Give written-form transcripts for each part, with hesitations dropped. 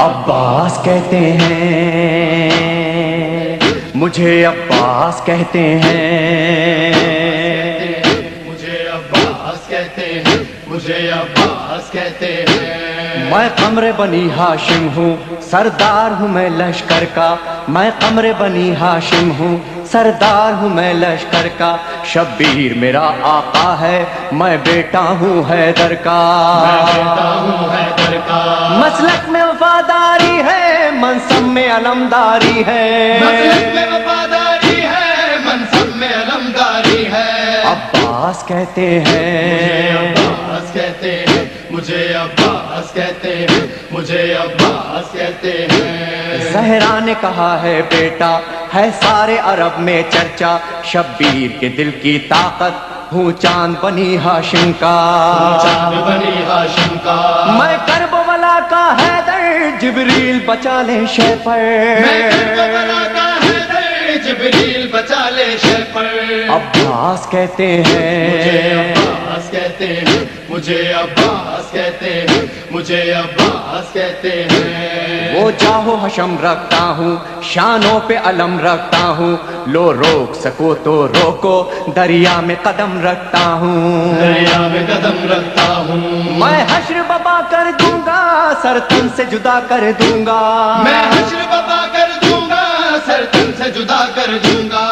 عباس کہتے ہیں، مجھے عباس کہتے ہیں، مجھے عباس کہتے ہیں، مجھے عباس کہتے ہیں۔ میں قمر بنی ہاشم ہوں، سردار ہوں میں لشکر کا، میں قمر بنی ہاشم ہوں، سردار ہوں میں لشکر کا، شبیر میرا آقا ہے، میں بیٹا ہوں حیدر کا، میں بیٹا ہوں حیدر کا، مسلک میں وفاداری ہے، منصب میں علمداری ہے، مسلک میں وفاداری ہے، منصب میں علمداری ہے۔ عباس کہتے مجھے ہیں، عباس کہتے ہیں، مجھے عباس کہتے ہیں، مجھے عباس کہتے ہیں۔ زہرا نے کہا ہے بیٹا ہے سارے عرب میں چرچا، شبیر کے دل کی طاقت ہوں چاند بنی ہاشم کا، چاند بنی ہاشم کا، میں کربلا کا حیدر، جبریل بچا لے شہ پر، میں کربلا کا حیدر، جبریل بچا لے شہ پر۔ عباس کہتے مجھے ہیں، عباس کہتے ہیں، مجھے عباس کہتے ہیں، مجھے عباس کہتے ہیں۔ وہ جاہو حشم رکھتا ہوں، شانوں پہ علم رکھتا ہوں، لو روک سکو تو روکو، دریا میں قدم رکھتا ہوں، دریا میں قدم رکھتا ہوں، میں حشر ببا کر دوں گا، سر تن سے جدا کر دوں گا، میں حشر ببا کر دوں گا، سر تن سے جدا کر دوں گا۔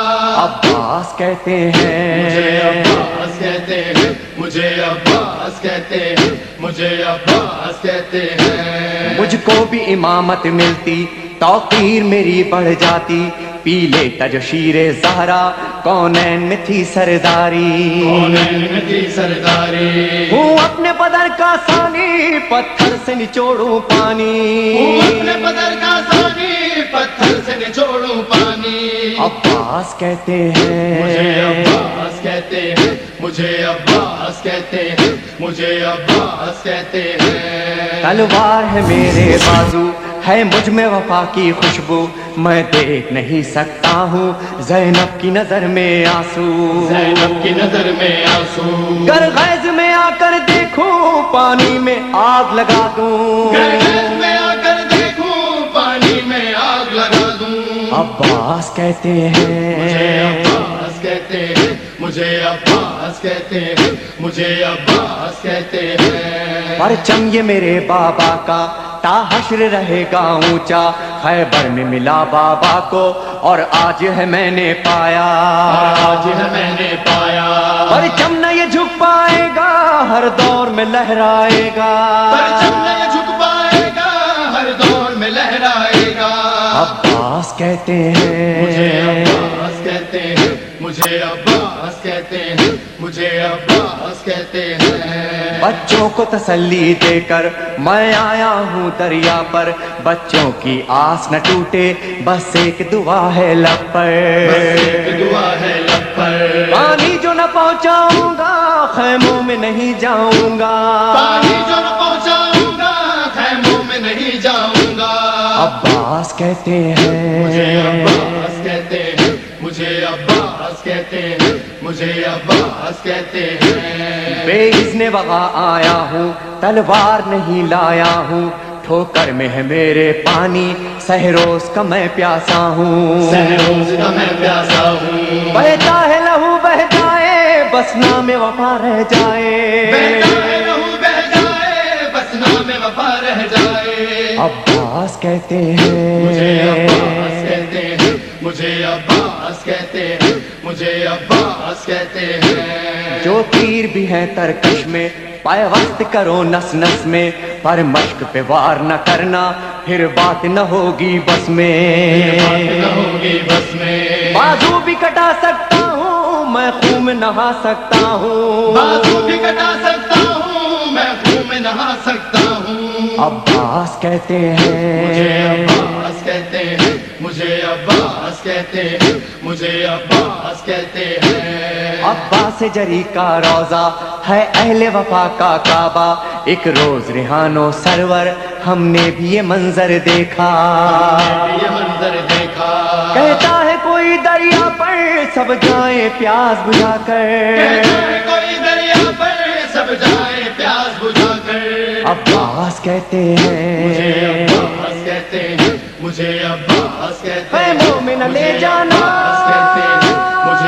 عباس کہتے مجھے ہیں، عباس کہتے ہیں، مجھے عباس کہتے ہیں، مجھے عباس کہتے ہیں۔ مجھ کو بھی امامت ملتی، توقیر میری بڑھ جاتی، پی لیتا جو شیر زہرا، کونین میں تھی سرداری، کونین میں تھی سرداری، ہوں اپنے بدر کا ثانی، پتھر سے نچوڑوں پانی، ہوں اپنے بدر کا ثانی، پتھر سے نچوڑوں پانی۔ عباس کہتے مجھے ہیں، عباس کہتے ہیں، مجھے عباس کہتے ہیں، مجھے عباس کہتے ہیں۔ تلوار ہے میرے بازو، ہے مجھ میں وفا کی خوشبو، میں دیکھ نہیں سکتا ہوں زینب کی نظر میں آنسو، زینب کی نظر میں آنسو، گر غیظ میں آ کر دیکھوں پانی میں آگ لگا دوں، گرگز میں آ کر دیکھوں پانی میں آگ لگا دوں۔ عباس کہتے مجھے ہیں، عباس کہتے ہیں، مجھے عباس کہتے ہیں، مجھے عباس کہتے ہیں۔ پرچم یہ میرے بابا کا تا حشر رہے گا اونچا، خیبر میں ملا بابا کو اور آج ہے میں نے پایا، آج ہے میں نے پایا، پرچم نہ یہ جھک پائے گا، ہر دور میں لہرائے گا، پرچم نہیں جھک پائے گا، ہر دور میں لہرائے گا۔ عباس کہتے مجھے ہیں، عباس کہتے ہیں، مجھے عباس کہتے ہیں، مجھے عباس کہتے ہیں۔ بچوں کو تسلی دے کر میں آیا ہوں دریا پر، بچوں کی آس نہ ٹوٹے، بس ایک دعا ہے لب بس پر، ایک دعا ہے لب پر، پانی جو نہ پہنچاؤں گا خیموں میں نہیں جاؤں گا، پانی جو نہ پہنچاؤں گا خیموں میں نہیں جاؤں گا۔ عباس کہتے مجھے ہیں، عباس کہتے ہیں، مجھے عباس کہتے ہیں، مجھے عباس کہتے ہیں۔ بے اذن وغا آیا ہوں، تلوار نہیں لایا ہوں، ٹھوکر میں ہے میرے پانی، سہروز کا میں پیاسا ہوں، سہروز کا میں پیاسا ہوں، بہتا ہے لہو بہ جائے، بس نام وفا رہ جائے، بہتا ہے لہو بہ جائے، بس نام وفا رہ جائے۔ عباس کہتے مجھے عباس ہیں، کہتے ہیں، مجھے عباس کہتے ہیں، مجھے عباس کہتے ہیں۔ جو تیر بھی ہیں ترکش میں، پائے وقت کرو نس نس میں، پر مشق پہ وار نہ کرنا، پھر بات نہ ہوگی بس میں، بات نہ ہوگی بس میں، بازو بھی کٹا سکتا ہوں میں، خون میں نہا سکتا ہوں، بازو بھی کٹا سکتا ہوں میں، خون میں نہا سکتا ہوں۔ عباس کہتے مجھے ہیں، عباس کہتے ہیں، مجھے عباس کہتے ہیں، مجھے عباس کہتے ہیں۔ عباس جری کا روزہ ہے اہل وفا کا کعبہ، ایک روز ریحان و سرور ہم نے بھی یہ منظر دیکھا، یہ منظر دیکھا، کہتا ہے کوئی دریا پر سب جائیں پیاس بجھا کر، کہتا ہے کوئی دریا پر سب جائے پیاس بجھا کر۔ عباس کہتے مجھے ہیں، عباس مجھے عباس کہتے اے ہیں مومن لے مجھے جانا عباس کہتے ہیں مجھے